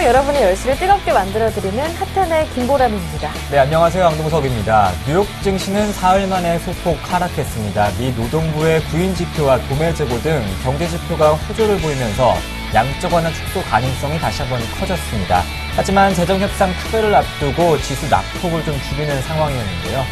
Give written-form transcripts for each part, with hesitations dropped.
여러분의 10시를 뜨겁게 만들어드리는 핫한의 김보람입니다. 네, 안녕하세요. 강동석입니다. 뉴욕 증시는 사흘 만에 소폭 하락했습니다. 미 노동부의 구인 지표와 도매 재고 등 경제 지표가 호조를 보이면서 양적 완화 축소 가능성이 다시 한번 커졌습니다. 하지만 재정협상 타결을 앞두고 지수 낙폭을 좀 줄이는 상황이었는데요.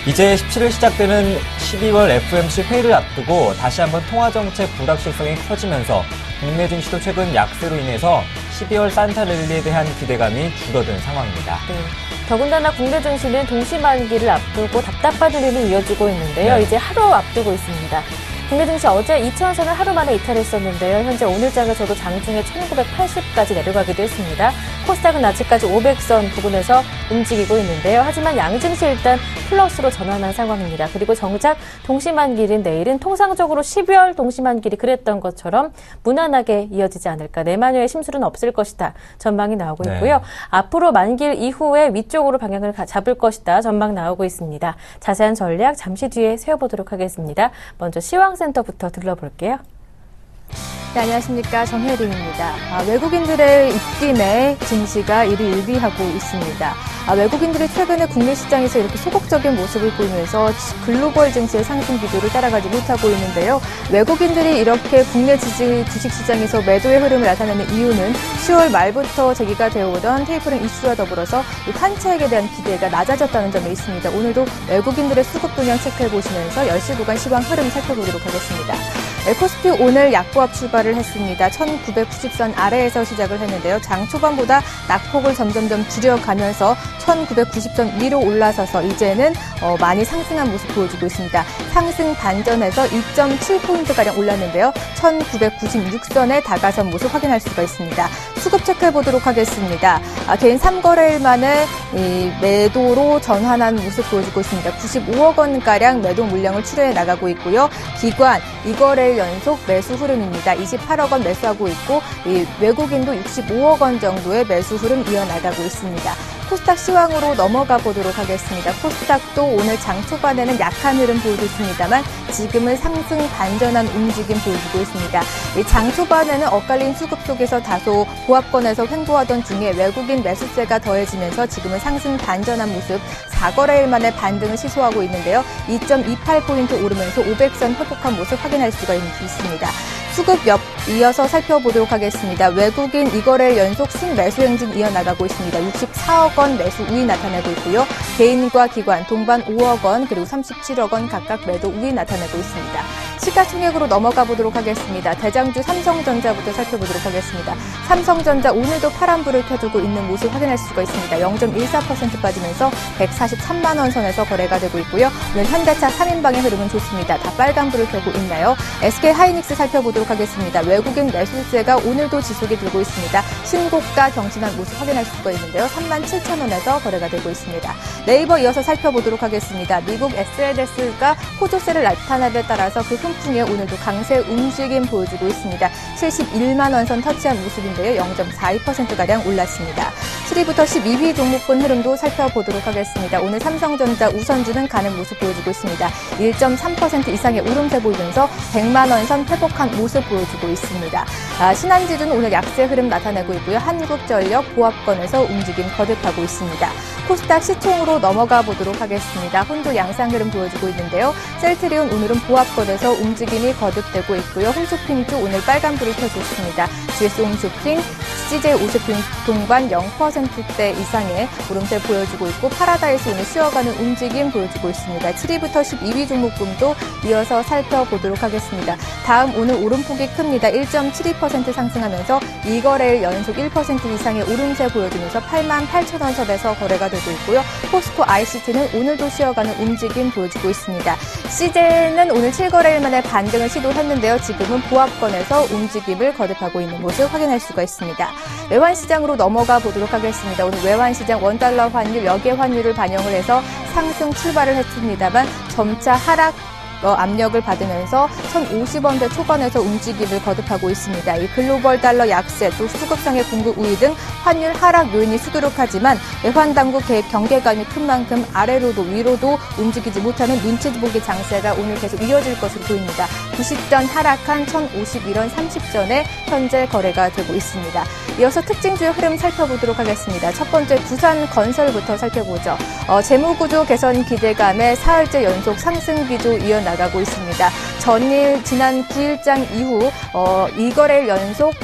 이제 17일 시작되는 12월 FOMC 회의를 앞두고 다시 한번 통화정책 불확실성이 커지면서 국내 증시도 최근 약세로 인해서 12월 산타랠리에 대한 기대감이 줄어든 상황입니다. 네. 더군다나 국내 증시는 동시만기를 앞두고 답답한 흐름이 이어지고 있는데요. 네. 이제 하루 앞두고 있습니다. 국내 증시 어제 2,000선을 하루 만에 이탈했었는데요. 현재 오늘장에서도 장중에 1980까지 내려가기도 했습니다. 코스닥은 아직까지 500선 부근에서 움직이고 있는데요. 하지만 양증시 일단 플러스로 전환한 상황입니다. 그리고 정작 동시만기일인 내일은 통상적으로 12월 동시만기일이 그랬던 것처럼 무난하게 이어지지 않을까. 내만여의 심술은 없을 것이다. 전망이 나오고 있고요. 네. 앞으로 만기일 이후에 위쪽으로 방향을 잡을 것이다. 전망 나오고 있습니다. 자세한 전략 잠시 뒤에 세워보도록 하겠습니다. 먼저 시황센터부터 들러볼게요. 네, 안녕하십니까. 정혜림입니다. 외국인들의 입김에 증시가 일희일비하고 있습니다. 외국인들이 최근에 국내 시장에서 이렇게 소극적인 모습을 보이면서 글로벌 증시의 상승 기조를 따라가지 못하고 있는데요. 외국인들이 이렇게 국내 주식시장에서 매도의 흐름을 나타내는 이유는 10월 말부터 제기가 되어오던 테이퍼링 이슈와 더불어서 이 환차익에 대한 기대가 낮아졌다는 점에 있습니다. 오늘도 외국인들의 수급 동향 체크해보시면서 10시 구간 시황 흐름 살펴보도록 하겠습니다. 코스피 오늘 약보합 출발을 했습니다. 1990선 아래에서 시작을 했는데요. 장 초반보다 낙폭을 점점점 줄여가면서 1990선 위로 올라서서 이제는 많이 상승한 모습 보여주고 있습니다. 상승 반전에서 2.7포인트가량 올랐는데요. 1996선에 다가선 모습 확인할 수가 있습니다. 수급 체크해보도록 하겠습니다. 개인 3거래일 만에 매도로 전환한 모습 보여주고 있습니다. 95억 원가량 매도 물량을 출회해 나가고 있고요. 기관 2거래일 연속 매수 흐름입니다. 28억 원 매수하고 있고 외국인도 65억 원 정도의 매수 흐름 이어나가고 있습니다. 코스닥 시황으로 넘어가 보도록 하겠습니다. 코스닥도 오늘 장 초반에는 약한 흐름 보이고 있습니다만 지금은 상승 반전한 움직임 보여주고 있습니다. 장 초반에는 엇갈린 수급 속에서 다소 보합권에서 횡보하던 중에 외국인 매수세가 더해지면서 지금은 상승 반전한 모습 4거래일 만에 반등을 시도하고 있는데요. 2.28포인트 오르면서 500선 회복한 모습 확인할 수가 있습니다. 수급 이어서 살펴보도록 하겠습니다. 외국인 2거래일 연속 순매수 행진 이어나가고 있습니다. 64억 원 매수 우위 나타내고 있고요. 개인과 기관 동반 5억 원 그리고 37억 원 각각 매도 우위 나타내고 있습니다. 시가총액으로 넘어가 보도록 하겠습니다. 대장주 삼성전자부터 살펴보도록 하겠습니다. 삼성전자 오늘도 파란불을 켜두고 있는 모습 확인할 수가 있습니다. 0.14% 빠지면서 143만 원 선에서 거래가 되고 있고요. 오늘 현대차 3인방의 흐름은 좋습니다. 다 빨간불을 켜고 있나요? SK하이닉스 살펴보도록 하겠습니다. 외국인 매수세가 오늘도 지속이 되고 있습니다. 신고가 경신한 모습 확인할 수가 있는데요. 37,000원에서 거래가 되고 있습니다. 네이버 이어서 살펴보도록 하겠습니다. 미국 SNS가 호조세를 나타나에 따라서 그 훈풍에 오늘도 강세 움직임 보여주고 있습니다. 71만 원 선 터치한 모습인데요. 0.42%가량 올랐습니다. 7위부터 12위 종목군 흐름도 살펴보도록 하겠습니다. 오늘 삼성전자 우선주는 가는 모습 보여주고 있습니다. 1.3% 이상의 오름세 보이면서 100만 원 선 회복한 모습 보여주고 있습니다. 신한지주는 오늘 약세 흐름 나타내고 있고요. 한국전력 보합권에서 움직임 거듭하고 있습니다. 코스닥 시총으로 넘어가 보도록 하겠습니다. 혼조 양상 흐름 보여주고 있는데요. 셀트리온 오늘은 보합권에서 움직임이 거듭되고 있고요. 홈쇼핑도 오늘 빨간불을 켜줬습니다. GS 홈쇼핑, CJ 홈쇼핑 동반 0%대 이상의 오름세 보여주고 있고 파라다이스 오늘 쉬어가는 움직임 보여주고 있습니다. 7위부터 12위 종목군도 이어서 살펴보도록 하겠습니다. 다음 오늘 오름폭이 큽니다. 1.72% 상승하면서 2거래일 연속 1% 이상의 오름세 보여주면서 88,000원 선에서 거래가 되고 있고요. 포스코 ICT는 오늘도 쉬어가는 움직임 보여주고 있습니다. CJ는 오늘 7거래일 만에 반등을 시도했는데요. 지금은 보합권에서 움직임을 거듭하고 있는 모습 확인할 수가 있습니다. 외환시장으로 넘어가 보도록 하겠습니다. 오늘 외환시장 원달러 환율, 역의 환율을 반영을 해서 상승 출발을 했습니다만 점차 하락 압력을 받으면서 1,050원대 초반에서 움직임을 거듭하고 있습니다. 이 글로벌 달러 약세 또 수급상의 공급 우위 등 환율 하락 요인이 수두룩하지만 외환당국 개입 경계감이 큰 만큼 아래로도 위로도 움직이지 못하는 눈치보기 장세가 오늘 계속 이어질 것으로 보입니다. 90전 하락한 1,051원 30전에 현재 거래가 되고 있습니다. 이어서 특징주의 흐름 살펴보도록 하겠습니다. 첫 번째 두산건설부터 살펴보죠. 재무구조 개선 기대감에 사흘째 연속 상승 기조 이어나가고 있습니다. 지난 9일장 이후 2거래일 연속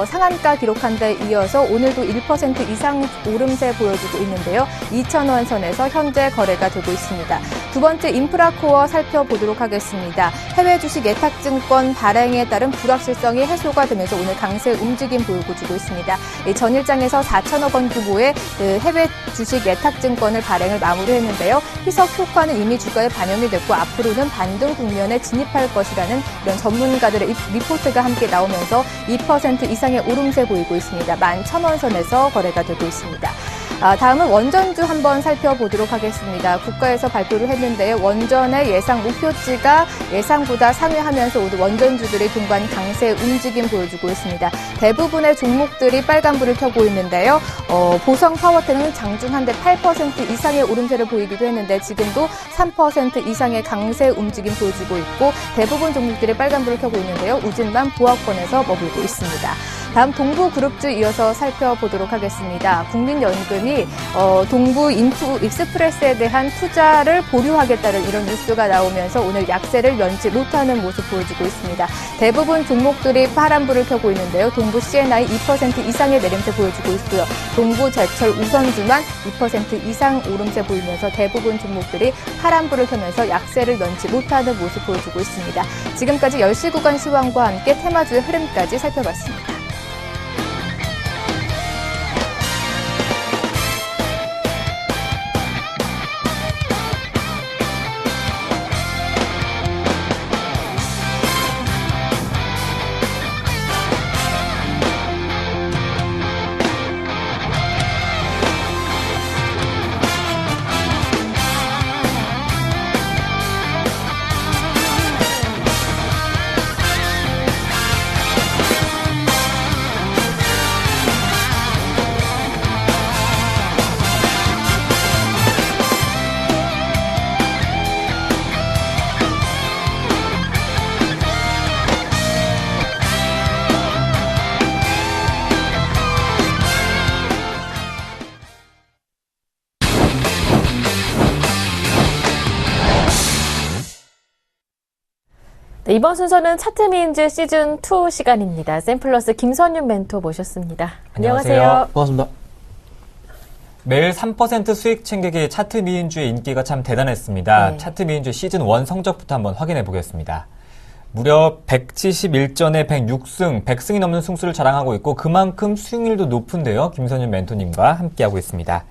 상한가 기록한 데 이어서 오늘도 1% 이상 오름세 보여주고 있는데요. 2,000원 선에서 현재 거래가 되고 있습니다. 두 번째 인프라코어 살펴보도록 하겠습니다. 해외 주식 예탁증권 발행에 따른 불확실성이 해소가 되면서 오늘 강세 움직임 보여주고 있습니다. 전일장에서 4천억 원 규모의 해외 주식 예탁증권을 발행을 마무리했는데요. 희석 효과는 이미 주가에 반영이 됐고 앞으로는 반등 국면에 진입할 것이라는 이런 전문가들의 리포트가 함께 나오면서 2% 이상의 오름세 보이고 있습니다. 11,000원 선에서 거래가 되고 있습니다. 다음은 원전주 한번 살펴보도록 하겠습니다. 국가에서 발표를 했는데 원전의 예상 목표치가 예상보다 상회하면서 오늘 원전주들이 동반 강세 움직임 보여주고 있습니다. 대부분의 종목들이 빨간불을 켜고 있는데요. 보성 파워텍은 장중 한데 8% 이상의 오름세를 보이기도 했는데 지금도 3% 이상의 강세 움직임 보여주고 있고 대부분 종목들이 빨간불을 켜고 있는데요. 우진만 보합권에서 머물고 있습니다. 다음 동부그룹주 이어서 살펴보도록 하겠습니다. 국민연금이 동부 익스프레스에 대한 투자를 보류하겠다는 이런 뉴스가 나오면서 오늘 약세를 면치 못하는 모습 보여주고 있습니다. 대부분 종목들이 파란불을 켜고 있는데요. 동부 C&I 2% 이상의 내림세 보여주고 있고요. 동부제철 우선주만 2% 이상 오름세 보이면서 대부분 종목들이 파란불을 켜면서 약세를 면치 못하는 모습 보여주고 있습니다. 지금까지 10시 구간 시황과 함께 테마주의 흐름까지 살펴봤습니다. 네, 이번 순서는 차트미인즈 시즌2 시간입니다. 샘플러스 김선윤 멘토 모셨습니다. 안녕하세요. 반갑습니다. 매일 3% 수익 챙기기 차트미인주의 인기가 참 대단했습니다. 네. 차트미인주 시즌1 성적부터 한번 확인해 보겠습니다. 무려 171전에 106승, 100승이 넘는 승수를 자랑하고 있고 그만큼 수익률도 높은데요. 김선윤 멘토님과 함께하고 있습니다.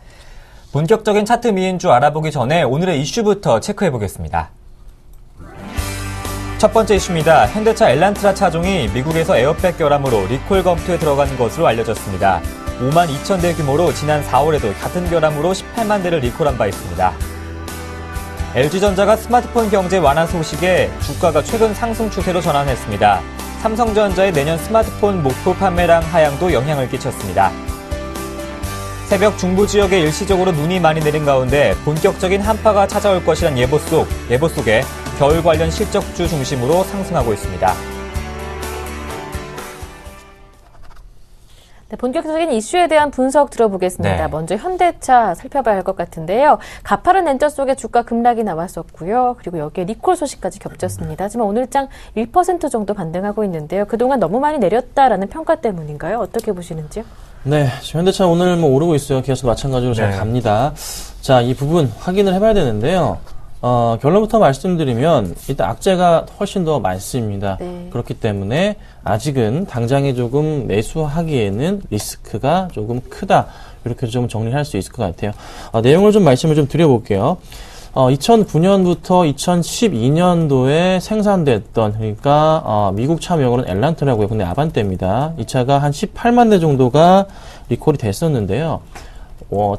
본격적인 차트미인주 알아보기 전에 오늘의 이슈부터 체크해 보겠습니다. 첫 번째 이슈입니다. 현대차 엘란트라 차종이 미국에서 에어백 결함으로 리콜 검토에 들어간 것으로 알려졌습니다. 5만 2천 대 규모로 지난 4월에도 같은 결함으로 18만 대를 리콜한 바 있습니다. LG전자가 스마트폰 경제 완화 소식에 주가가 최근 상승 추세로 전환했습니다. 삼성전자의 내년 스마트폰 목표 판매량 하향도 영향을 끼쳤습니다. 새벽 중부 지역에 일시적으로 눈이 많이 내린 가운데 본격적인 한파가 찾아올 것이란 예보 속에 겨울 관련 실적주 중심으로 상승하고 있습니다. 네, 본격적인 이슈에 대한 분석 들어보겠습니다. 네. 먼저 현대차 살펴봐야 할 것 같은데요. 가파른 엔저 속에 주가 급락이 나왔었고요. 그리고 여기에 리콜 소식까지 겹쳤습니다. 하지만 오늘장 1% 정도 반등하고 있는데요. 그동안 너무 많이 내렸다라는 평가 때문인가요? 어떻게 보시는지요? 네, 지금 현대차 오늘 오르고 있어요. 계속 마찬가지로 잘 갑니다. 자, 이 부분 확인을 해봐야 되는데요. 결론부터 말씀드리면 일단 악재가 훨씬 더 많습니다. 네. 그렇기 때문에 아직은 당장에 조금 매수하기에는 리스크가 조금 크다. 이렇게 좀 정리를 할 수 있을 것 같아요. 내용을 좀 말씀을 좀 드려볼게요. 2009년부터 2012년도에 생산됐던, 그러니까, 미국 차 명으로는 엘란트라고요. 근데 아반떼입니다. 이 차가 한 18만 대 정도가 리콜이 됐었는데요.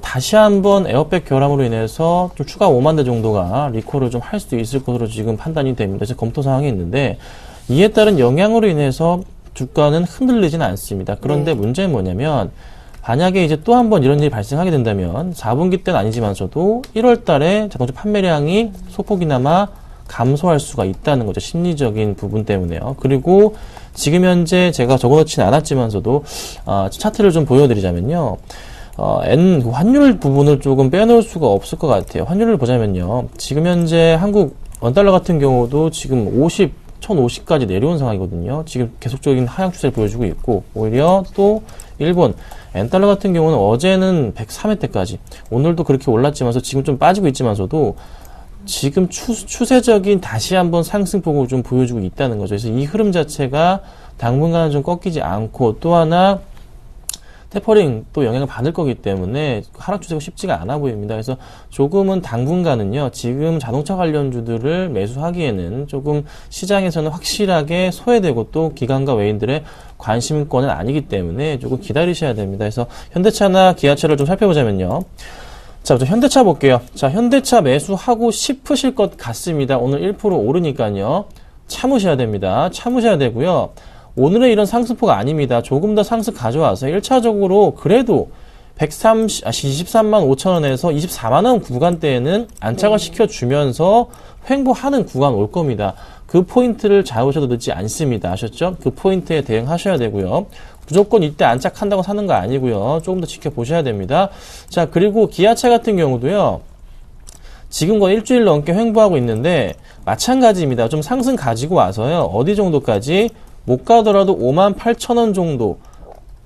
다시 한번 에어백 결함으로 인해서 좀 추가 5만 대 정도가 리콜을 좀 할 수 있을 것으로 지금 판단이 됩니다. 그래서 검토 사항이 있는데, 이에 따른 영향으로 인해서 주가는 흔들리진 않습니다. 그런데 문제는 뭐냐면, 만약에 이제 또 한 번 이런 일이 발생하게 된다면 4분기 때는 아니지만서도 1월 달에 자동차 판매량이 소폭이나마 감소할 수가 있다는 거죠. 심리적인 부분 때문에요. 그리고 지금 현재 제가 적어놓지는 않았지만서도 차트를 좀 보여드리자면요. 환율 부분을 조금 빼놓을 수가 없을 것 같아요. 환율을 보자면요. 지금 현재 한국 원달러 같은 경우도 지금 1050까지 내려온 상황이거든요. 지금 계속적인 하향 추세를 보여주고 있고, 오히려 또 일본 엔달러 같은 경우는 어제는 103회대까지, 오늘도 그렇게 올랐지만서 지금 좀 빠지고 있지만서도 지금 추세적인 다시 한번 상승폭을 좀 보여주고 있다는 거죠. 그래서 이 흐름 자체가 당분간은 좀 꺾이지 않고, 또 하나 테퍼링 또 영향을 받을 거기 때문에 하락 추세가 쉽지가 않아 보입니다. 그래서 조금은 당분간은요, 지금 자동차 관련주들을 매수하기에는 조금 시장에서는 확실하게 소외되고 또 기관과 외인들의 관심권은 아니기 때문에 조금 기다리셔야 됩니다. 그래서 현대차나 기아차를 좀 살펴보자면요. 자, 먼저 현대차 볼게요. 자, 현대차 매수하고 싶으실 것 같습니다. 오늘 1% 오르니까요. 참으셔야 됩니다. 참으셔야 되고요. 오늘의 이런 상승폭 아닙니다. 조금 더 상승 가져와서 1차적으로 그래도 23만 5천 원에서 24만 원 구간대에는 안착을 시켜주면서 횡보하는 구간 올 겁니다. 그 포인트를 잡으셔도 늦지 않습니다. 아셨죠? 그 포인트에 대응하셔야 되고요. 무조건 이때 안착한다고 사는 거 아니고요. 조금 더 지켜보셔야 됩니다. 자, 그리고 기아차 같은 경우도요. 지금과 일주일 넘게 횡보하고 있는데 마찬가지입니다. 좀 상승 가지고 와서요. 어디 정도까지? 못 가더라도 58,000원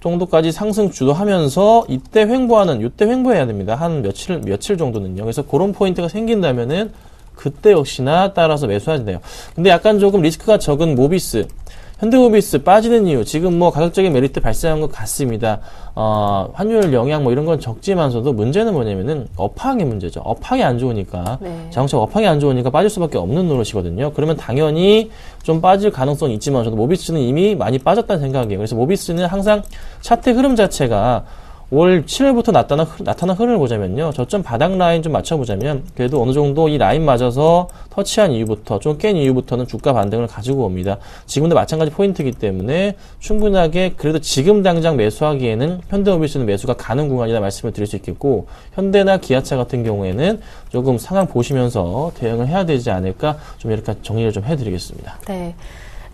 정도까지 상승 주도하면서 이때 횡보해야 됩니다. 한 며칠 정도는요. 그래서 그런 포인트가 생긴다면은 그때 역시나 따라서 매수하셔야 돼요. 근데 약간 조금 리스크가 적은 모비스, 현대모비스 빠지는 이유, 지금 뭐 가격적인 메리트 발생한 것 같습니다. 환율 영향 뭐 이런 건 적지만서도 문제는 뭐냐면은 업황의 문제죠. 업황이 안 좋으니까, 자동차 업황이 안 좋으니까 빠질 수밖에 없는 노릇이거든요. 그러면 당연히 좀 빠질 가능성이 있지만 저도 모비스는 이미 많이 빠졌다는 생각이에요. 그래서 모비스는 항상 차트 흐름 자체가 올 7월부터 나타난 흐름을 보자면요. 저점 바닥 라인 좀 맞춰보자면 그래도 어느 정도 이 라인 맞아서 터치한 이후부터 좀 깬 이후부터는 주가 반등을 가지고 옵니다. 지금도 마찬가지 포인트이기 때문에 충분하게 그래도 지금 당장 매수하기에는 현대모비스는 매수가 가는 구간이라 말씀을 드릴 수 있겠고, 현대나 기아차 같은 경우에는 조금 상황 보시면서 대응을 해야 되지 않을까, 좀 이렇게 정리를 좀 해드리겠습니다. 네.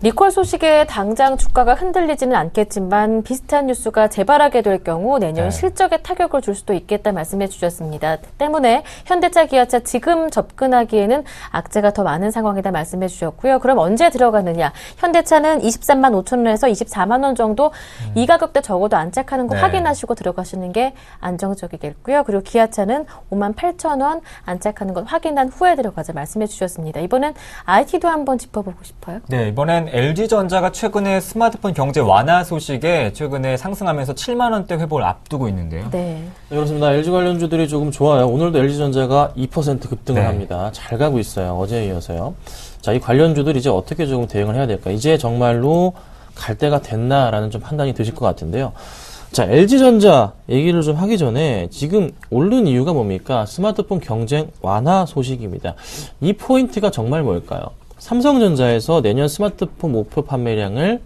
리콜 소식에 당장 주가가 흔들리지는 않겠지만 비슷한 뉴스가 재발하게 될 경우 내년 실적에 타격을 줄 수도 있겠다 말씀해 주셨습니다. 때문에 현대차, 기아차 지금 접근하기에는 악재가 더 많은 상황이다 말씀해 주셨고요. 그럼 언제 들어가느냐? 현대차는 23만 5천 원에서 24만 원 정도 이 가격대 적어도 안착하는 거 확인하시고 들어가시는 게 안정적이겠고요. 그리고 기아차는 5만 8천 원 안착하는 건 확인한 후에 들어가자 말씀해 주셨습니다. 이번엔 IT도 한번 짚어보고 싶어요. 네, 이번엔 LG전자가 최근에 스마트폰 경제 완화 소식에 최근에 상승하면서 7만 원대 회복을 앞두고 있는데요. 네. 네, 그렇습니다. LG 관련주들이 조금 좋아요. 오늘도 LG전자가 2% 급등을 합니다. 잘 가고 있어요. 어제에 이어서요. 자, 이 관련주들 이제 어떻게 조금 대응을 해야 될까? 이제 정말로 갈 때가 됐나라는 좀 판단이 드실 것 같은데요. 자, LG전자 얘기를 좀 하기 전에 지금 오른 이유가 뭡니까? 스마트폰 경쟁 완화 소식입니다. 이 포인트가 정말 뭘까요? 삼성전자에서 내년 스마트폰 목표 판매량을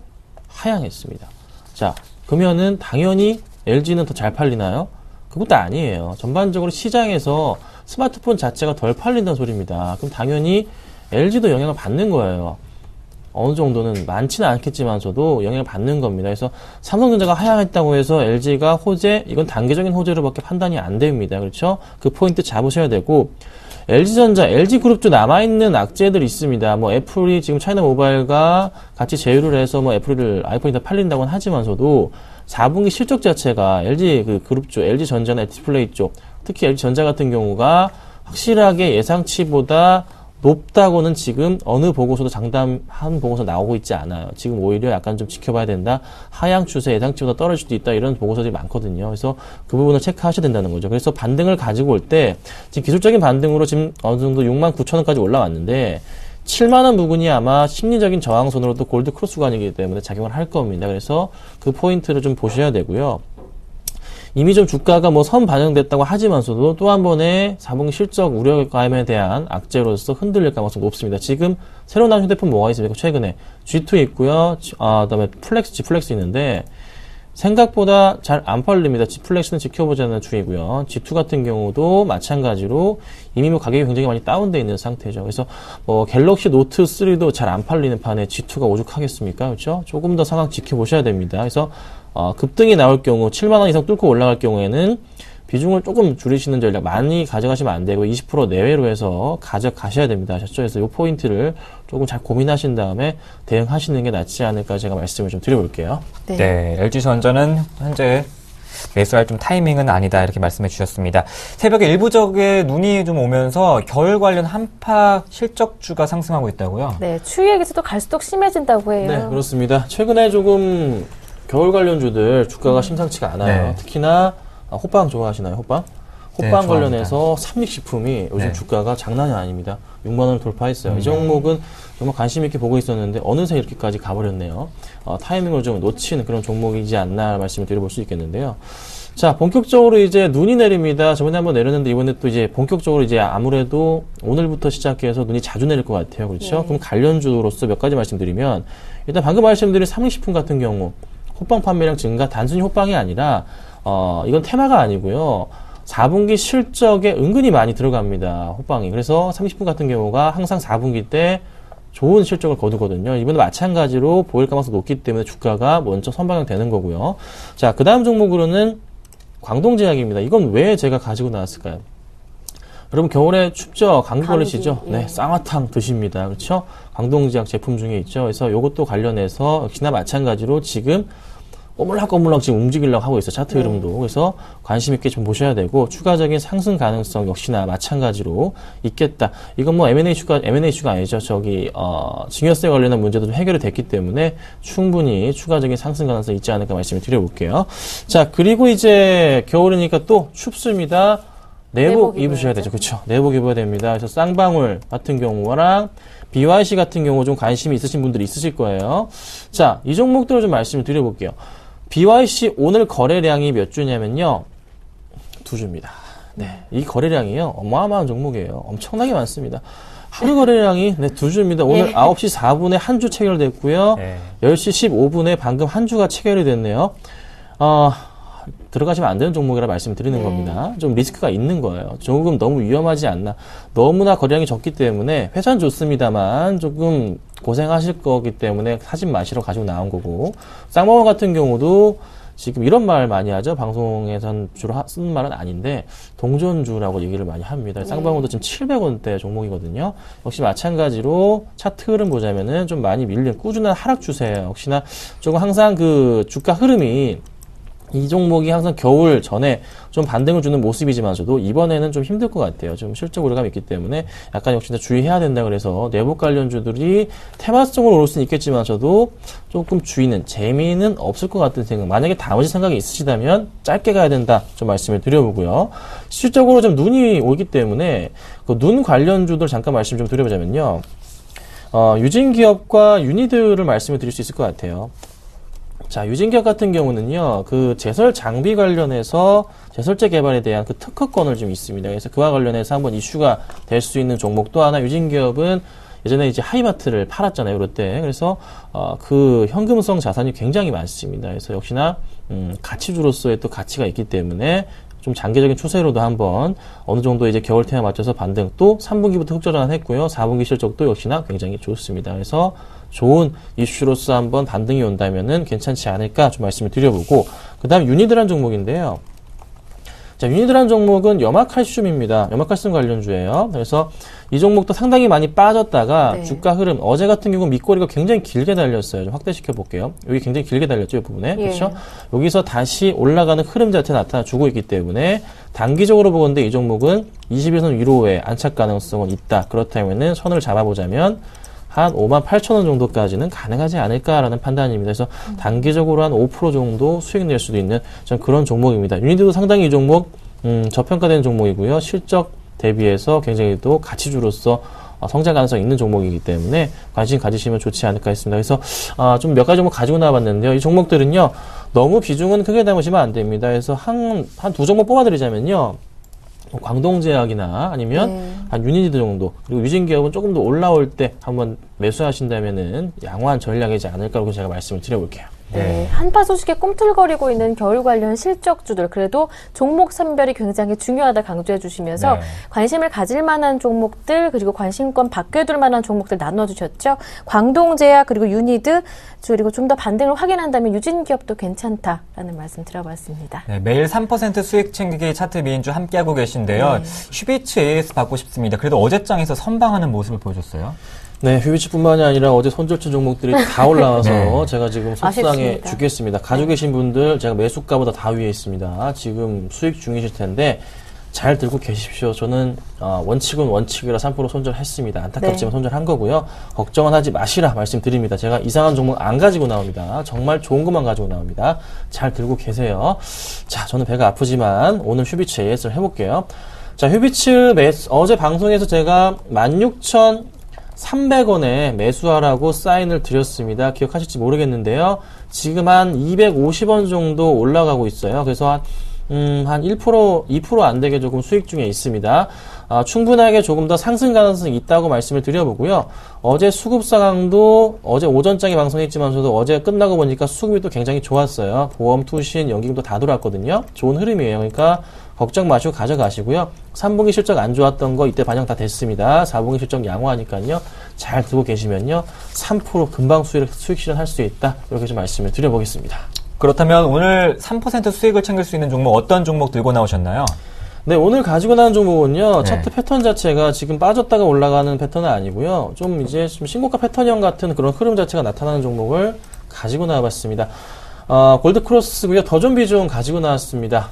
하향했습니다. 자, 그러면은 당연히 LG는 더 잘 팔리나요? 그것도 아니에요. 전반적으로 시장에서 스마트폰 자체가 덜 팔린다는 소리입니다. 그럼 당연히 LG도 영향을 받는 거예요. 어느 정도는 많지는 않겠지만서도 영향을 받는 겁니다. 그래서 삼성전자가 하향했다고 해서 LG가 호재, 이건 단계적인 호재로밖에 판단이 안 됩니다. 그렇죠? 그 포인트 잡으셔야 되고, LG전자, LG그룹주 남아있는 악재들이 있습니다. 뭐 애플이 지금 차이나 모바일과 같이 제휴를 해서 뭐 아이폰이 다 팔린다고는 하지만서도 4분기 실적 자체가 LG 그 그룹주, LG전자나 디스플레이 쪽, 특히 LG전자 같은 경우가 확실하게 예상치보다 높다고는 지금 어느 보고서도 장담한 보고서 나오고 있지 않아요. 지금 오히려 약간 좀 지켜봐야 된다. 하향 추세 예상치보다 떨어질 수도 있다. 이런 보고서들이 많거든요. 그래서 그 부분을 체크하셔야 된다는 거죠. 그래서 반등을 가지고 올 때 지금 기술적인 반등으로 지금 어느 정도 6만 9천 원까지 올라왔는데 7만 원 부분이 아마 심리적인 저항선으로 또 골드 크로스 구간이기 때문에 작용을 할 겁니다. 그래서 그 포인트를 좀 보셔야 되고요. 이미 좀 주가가 뭐 선 반영됐다고 하지만서도 또 한 번의 4분기 실적 우려감에 대한 악재로서 흔들릴 가능성이 높습니다. 지금 새로 나온 휴대폰 뭐가 있습니까? 최근에 G2 있고요. 그다음에 G 플렉스 있는데 생각보다 잘 안 팔립니다. G플렉스는 지켜보자는 주의고요. G2 같은 경우도 마찬가지로 이미 뭐 가격이 굉장히 많이 다운되어 있는 상태죠. 그래서 갤럭시 노트 3도 잘 안 팔리는 판에 G2가 오죽하겠습니까? 그렇죠? 조금 더 상황 지켜보셔야 됩니다. 그래서 급등이 나올 경우 7만 원 이상 뚫고 올라갈 경우에는 비중을 조금 줄이시는 전략 많이 가져가시면 안 되고 20% 내외로 해서 가져가셔야 됩니다. 아셨죠? 그래서 이 포인트를 조금 잘 고민하신 다음에 대응하시는 게 낫지 않을까 제가 말씀을 좀 드려볼게요. 네, LG전자는 현재 매수할 좀 타이밍은 아니다 이렇게 말씀해 주셨습니다. 새벽에 일부적에 눈이 좀 오면서 겨울 관련 한파 실적주가 상승하고 있다고요? 네, 추위의 기세도 갈수록 심해진다고 해요. 네, 그렇습니다. 최근에 조금 겨울 관련주들 주가가 심상치가 않아요. 네. 특히나 호빵 좋아하시나요? 호빵? 네, 호빵 좋아합니다. 관련해서 삼lik식품이 요즘 네. 주가가 장난이 아닙니다. 6만 원을 돌파했어요. 이 종목은 정말 관심 있게 보고 있었는데 어느새 이렇게까지 가버렸네요. 타이밍을 좀 놓치는 그런 종목이지 않나 말씀을 드려볼 수 있겠는데요. 자, 본격적으로 이제 눈이 내립니다. 저번에 한번 내렸는데 이번에 또 이제 본격적으로 이제 아무래도 오늘부터 시작해서 눈이 자주 내릴 것 같아요. 그렇죠? 네. 그럼 관련주로서 몇 가지 말씀드리면 일단 방금 말씀드린 삼lik식품 같은 경우 호빵 판매량 증가 단순히 호빵이 아니라 이건 테마가 아니고요. 4분기 실적에 은근히 많이 들어갑니다. 호빵이. 그래서 30분 같은 경우가 항상 4분기 때 좋은 실적을 거두거든요. 이번에 마찬가지로 보일 가능성이 높기 때문에 주가가 먼저 선방향 되는 거고요. 자, 그 다음 종목으로는 광동제약입니다. 이건 왜 제가 가지고 나왔을까요? 여러분 겨울에 춥죠? 감기 걸리시죠? 감기, 네, 쌍화탕 드십니다. 그렇죠? 광동제약 제품 중에 있죠. 그래서 이것도 관련해서 역시나 마찬가지로 지금 꼬물락꼬물락 지금 움직이려고 하고 있어요. 차트 흐름도. 그래서 관심 있게 좀 보셔야 되고 추가적인 상승 가능성 역시나 마찬가지로 있겠다. 이건 뭐 M&A 이슈가 아니죠. 증여세 관련한 문제도 좀 해결이 됐기 때문에 충분히 추가적인 상승 가능성이 있지 않을까 말씀을 드려볼게요. 자, 그리고 이제 겨울이니까 또 춥습니다. 내복 입으셔야 되죠. 그렇죠? 내복 입어야 됩니다. 그래서 쌍방울 같은 경우랑 BYC 같은 경우 좀 관심이 있으신 분들이 있으실 거예요. 자, 이 종목들을 좀 말씀을 드려볼게요. BYC 오늘 거래량이 몇 주냐면요. 2주입니다. 네. 이 거래량이요. 어마어마한 종목이에요. 엄청나게 많습니다. 하루 거래량이 2주입니다. 오늘 9시 4분에 한 주 체결됐고요. 네. 10시 15분에 방금 한 주가 체결이 됐네요. 들어가시면 안 되는 종목이라 말씀을 드리는 겁니다. 좀 리스크가 있는 거예요. 조금 너무 위험하지 않나. 너무나 거래량이 적기 때문에 회사는 좋습니다만 조금 고생하실 거기 때문에 사지 마시러 가지고 나온 거고. 쌍방울 같은 경우도 지금 이런 말 많이 하죠. 방송에선 주로 쓰는 말은 아닌데 동전주라고 얘기를 많이 합니다. 쌍방울도 지금 700원대 종목이거든요. 역시 마찬가지로 차트 흐름 보자면은 좀 많이 밀린 꾸준한 하락 추세예요. 역시나 조금 항상 그 주가 흐름이 이 종목이 항상 겨울 전에 좀 반등을 주는 모습이지만서도 이번에는 좀 힘들 것 같아요. 좀 실적 우려감이 있기 때문에 약간 역시나 주의해야 된다 그래서 내복 관련주들이 테마성으로 오를 수는 있겠지만서도 조금 주의는 재미는 없을 것 같은 생각. 만약에 나머지 생각이 있으시다면 짧게 가야 된다 좀 말씀을 드려보고요. 실적으로 좀 눈이 오기 때문에 그 눈 관련주들 잠깐 말씀 좀 드려보자면요. 유진기업과 유니드를 말씀을 드릴 수 있을 것 같아요. 자, 유진기업 같은 경우는요, 그 제설 장비 관련해서 제설제 개발에 대한 그 특허권을 좀 있습니다. 그래서 그와 관련해서 한번 이슈가 될 수 있는 종목. 또 하나 유진기업은 예전에 이제 하이마트를 팔았잖아요, 그때. 그래서 그 현금성 자산이 굉장히 많습니다. 그래서 역시나 가치주로서의 또 가치가 있기 때문에 좀 장기적인 추세로도 한번 어느 정도 이제 겨울 테마 맞춰서 반등, 또 3분기부터 흑전환했고요. 4분기 실적도 역시나 굉장히 좋습니다. 그래서 좋은 이슈로서 한번 반등이 온다면은 괜찮지 않을까 좀 말씀을 드려보고, 그 다음 유니드란 종목인데요. 자, 유니드란 종목은 염화칼슘입니다. 염화칼슘 관련주예요. 그래서 이 종목도 상당히 많이 빠졌다가 주가 흐름, 어제 같은 경우 밑꼬리가 굉장히 길게 달렸어요. 좀 확대시켜 볼게요. 여기 굉장히 길게 달렸죠, 이 부분에. 그렇죠? 여기서 다시 올라가는 흐름 자체 나타나주고 있기 때문에 단기적으로 보건데 이 종목은 21선 위로의 안착 가능성은 있다. 그렇다면은 선을 잡아보자면 한 58,000원 정도까지는 가능하지 않을까라는 판단입니다. 그래서 단기적으로 한 5% 정도 수익 낼 수도 있는 전 그런 종목입니다. 유니드도 상당히 이 종목 저평가되는 종목이고요. 실적 대비해서 굉장히 또 가치주로서 성장 가능성이 있는 종목이기 때문에 관심 가지시면 좋지 않을까 했습니다. 그래서 좀 몇 가지 종목 가지고 나와봤는데요. 이 종목들은요. 너무 비중은 크게 담으시면 안 됩니다. 그래서 한 두 종목 뽑아드리자면요. 광동제약이나 아니면 한 유니드 정도, 그리고 유진기업은 조금 더 올라올 때 한번 매수하신다면은 양호한 전략이지 않을까라고 제가 말씀을 드려볼게요. 네, 한파 소식에 꿈틀거리고 있는 겨울 관련 실적주들 그래도 종목 선별이 굉장히 중요하다 강조해 주시면서 네. 관심을 가질 만한 종목들 그리고 관심권 밖에 둘 만한 종목들 나눠주셨죠. 광동제약 그리고 유니드 그리고 좀 더 반등을 확인한다면 유진기업도 괜찮다라는 말씀 들어봤습니다. 네, 매일 3% 수익 챙기기 차트 미인주 함께하고 계신데요. 슈비츠 AS 받고 싶습니다. 그래도 어제장에서 선방하는 모습을 보여줬어요. 네, 휴비치뿐만이 아니라 어제 손절주 종목들이 다 올라와서 네. 제가 지금 속상해 아쉽습니다. 죽겠습니다. 가지고 계신 분들 제가 매수가보다 다 위에 있습니다. 지금 수익 중이실 텐데 잘 들고 계십시오. 저는 원칙은 원칙이라 3% 손절했습니다. 안타깝지만 손절한 거고요. 걱정은 하지 마시라 말씀드립니다. 제가 이상한 종목 안 가지고 나옵니다. 정말 좋은 것만 가지고 나옵니다. 잘 들고 계세요. 자, 저는 배가 아프지만 오늘 휴비츠 AS를 해볼게요. 자, 휴비츠 어제 방송에서 제가 16,300원에 매수하라고 사인을 드렸습니다. 기억하실지 모르겠는데요. 지금 한 250원 정도 올라가고 있어요. 그래서 한 1%, 2% 안 되게 조금 수익 중에 있습니다. 충분하게 조금 더 상승 가능성이 있다고 말씀을 드려보고요. 어제 수급 상황도 어제 오전장에 방송했지만 저도 어제 끝나고 보니까 수급이 또 굉장히 좋았어요. 보험, 투신, 연기금도 다 돌았거든요. 좋은 흐름이에요. 그러니까 걱정 마시고 가져가시고요. 3분기 실적 안 좋았던 거 이때 반영 다 됐습니다. 4분기 실적 양호하니까요. 잘 두고 계시면요. 3% 금방 수익 실현할 수 있다. 이렇게 좀 말씀을 드려보겠습니다. 그렇다면 오늘 3% 수익을 챙길 수 있는 종목 어떤 종목 들고 나오셨나요? 네, 오늘 가지고 나온 종목은요, 네. 차트 패턴 자체가 지금 빠졌다가 올라가는 패턴은 아니고요, 좀 이제 좀 신고가 패턴형 같은 그런 흐름 자체가 나타나는 종목을 가지고 나와봤습니다. 골드크로스고요, 더존비존 가지고 나왔습니다.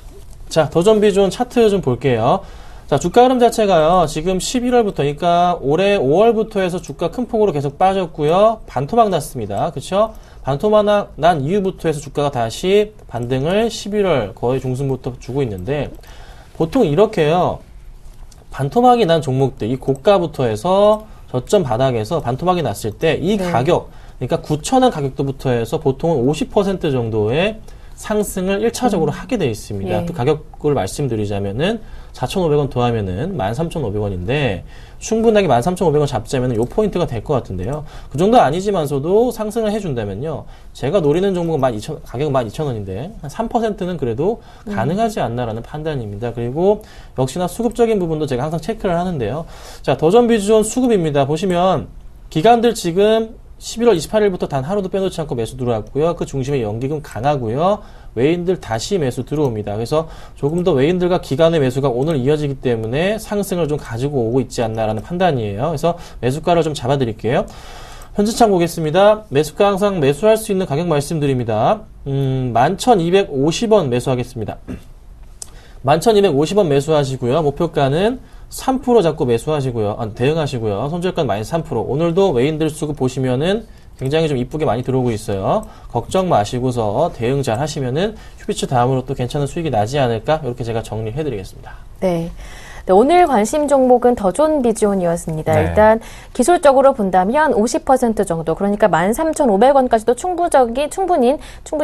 자, 더존비존 차트 좀 볼게요. 자, 주가 흐름 자체가요, 지금 11월부터, 그러니까 올해 5월부터 해서 주가 큰 폭으로 계속 빠졌고요, 반토막 났습니다. 그쵸? 반토막 난 이후부터 해서 주가가 다시 반등을 11월 거의 중순부터 주고 있는데, 보통 이렇게요, 반토막이 난 종목들, 이 고가부터 해서 저점 바닥에서 반토막이 났을 때 이 가격, 그러니까 9,000원 가격도부터 해서 보통은 50% 정도의 상승을 1차적으로 하게 되어 있습니다. 예. 또 가격을 말씀드리자면은 4,500원 더하면은 13,500원인데 충분하게 13,500원 잡자면은 요 포인트가 될 것 같은데요. 그 정도 아니지만서도 상승을 해준다면요. 제가 노리는 종목은 가격은 12,000원인데 한 3%는 그래도 가능하지 않나라는 판단입니다. 그리고 역시나 수급적인 부분도 제가 항상 체크를 하는데요. 자, 더존비존 수급입니다. 보시면 기관들 지금 11월 28일부터 단 하루도 빼놓지 않고 매수 들어왔고요. 그 중심에 연기금 강하고요. 외인들 다시 매수 들어옵니다. 그래서 조금 더 외인들과 기관의 매수가 오늘 이어지기 때문에 상승을 좀 가지고 오고 있지 않나라는 판단이에요. 그래서 매수가를 좀 잡아드릴게요. 현재창 보겠습니다. 매수가 항상 매수할 수 있는 가격 말씀드립니다. 11,250원 매수하겠습니다. 11,250원 매수하시고요. 목표가는 3% 잡고 매수하시고요. 대응하시고요. 손절가는 -3%. 오늘도 외인들 수급 보시면은 굉장히 좀 이쁘게 많이 들어오고 있어요. 걱정 마시고서 대응 잘 하시면은 휴비츠 다음으로 또 괜찮은 수익이 나지 않을까? 이렇게 제가 정리해 드리겠습니다. 네. 네, 오늘 관심 종목은 더존비존이었습니다. 네. 일단 기술적으로 본다면 50% 정도, 그러니까 13,500원까지도 충분히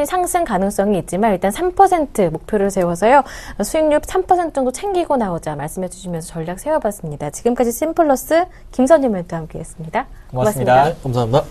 상승 가능성이 있지만 일단 3% 목표를 세워서요. 수익률 3% 정도 챙기고 나오자 말씀해 주시면서 전략 세워봤습니다. 지금까지 심플러스 김선희 멘토와 함께했습니다. 고맙습니다. 네, 감사합니다.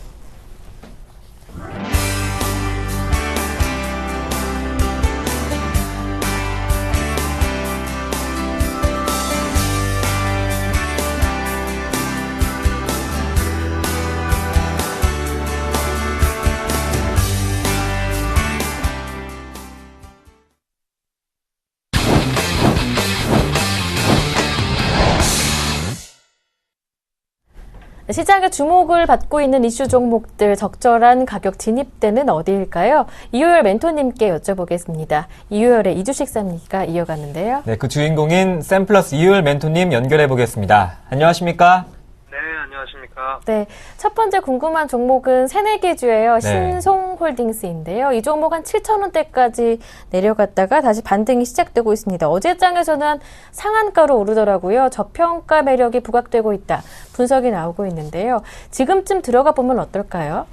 시장의 주목을 받고 있는 이슈 종목들 적절한 가격 진입대는 어디일까요? 이효열 멘토님께 여쭤보겠습니다. 이효열의 이주식 삽니까 이어가는데요. 네, 그 주인공인 샘플러스 이효열 멘토님 연결해 보겠습니다. 안녕하십니까? 네, 안녕하십니까. 네, 첫 번째 궁금한 종목은 새내기주예요. 네. 신송홀딩스인데요. 이 종목 한 7,000원대까지 내려갔다가 다시 반등이 시작되고 있습니다. 어제 장에서는 상한가로 오르더라고요. 저평가 매력이 부각되고 있다. 분석이 나오고 있는데요. 지금쯤 들어가 보면 어떨까요?